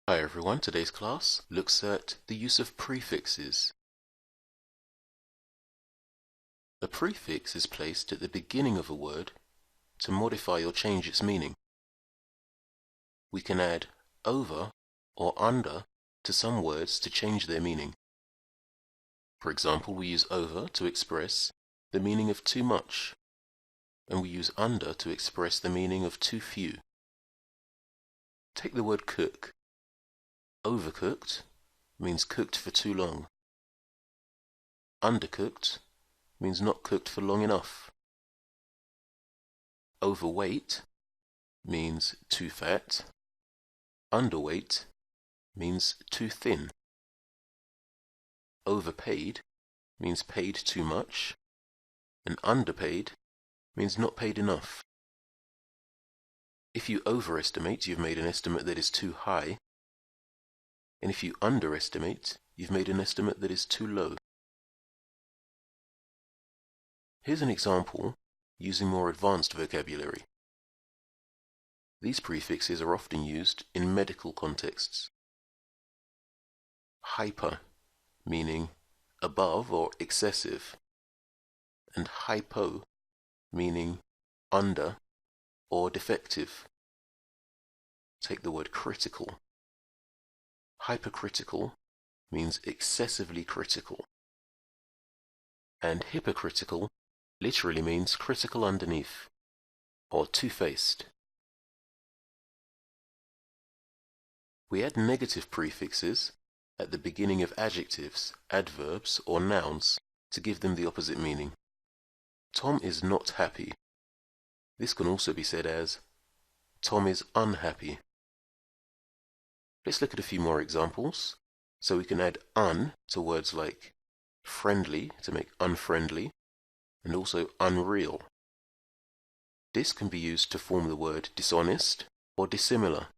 Hi everyone, today's class looks at the use of prefixes. A prefix is placed at the beginning of a word to modify or change its meaning. We can add over or under to some words to change their meaning. For example, we use over to express the meaning of too much, and we use under to express the meaning of too few. Take the word cook. Overcooked means cooked for too long. Undercooked means not cooked for long enough. Overweight means too fat. Underweight means too thin. Overpaid means paid too much, and underpaid means not paid enough. If you overestimate, you've made an estimate that is too high, and if you underestimate, you've made an estimate that is too low. Here's an example using more advanced vocabulary. These prefixes are often used in medical contexts. Hyper, meaning above or excessive, and hypo, meaning under or defective. Take the word critical. Hypercritical means excessively critical, and hypocritical literally means critical underneath, or two-faced. We add negative prefixes at the beginning of adjectives, adverbs, or nouns to give them the opposite meaning. Tom is not happy. This can also be said as Tom is unhappy. Let's look at a few more examples. So we can add un to words like friendly to make unfriendly, and also unreal. This can be used to form the word dishonest or dissimilar.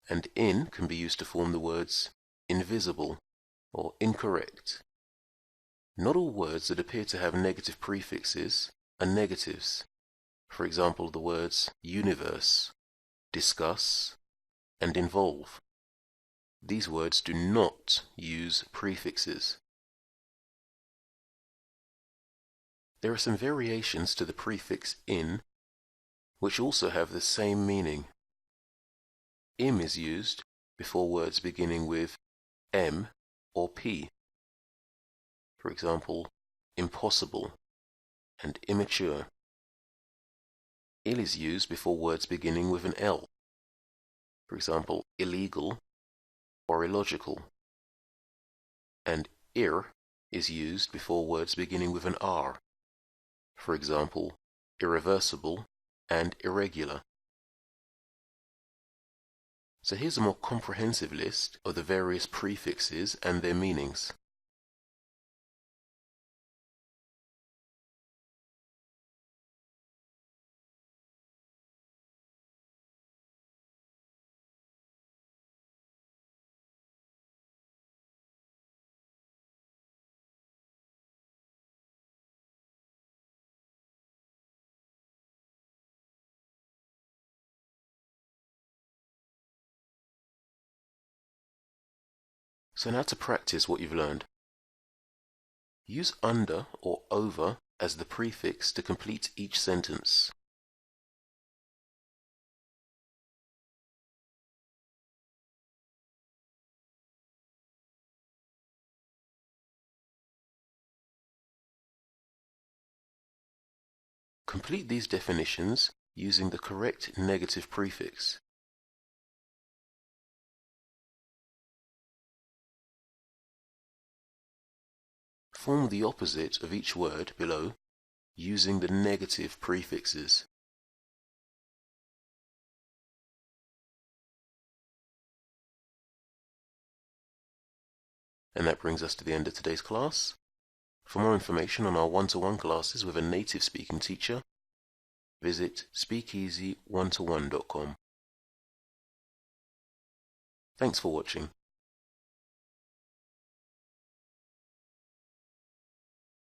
And in can be used to form the words invisible or incorrect. Not all words that appear to have negative prefixes are negatives. For example, the words universe, discuss, and involve. These words do not use prefixes. There are some variations to the prefix in, which also have the same meaning. Im is used before words beginning with M or P. For example, impossible and immature. Il is used before words beginning with an L. For example, illegal or illogical. And ir is used before words beginning with an R. For example, irreversible and irregular. So here's a more comprehensive list of the various prefixes and their meanings. So now to practice what you've learned. Use under or over as the prefix to complete each sentence. Complete these definitions using the correct negative prefix. Form the opposite of each word below using the negative prefixes. And that brings us to the end of today's class. For more information on our one-to-one classes with a native speaking teacher, visit speakeasy1to1.com. Thanks for watching.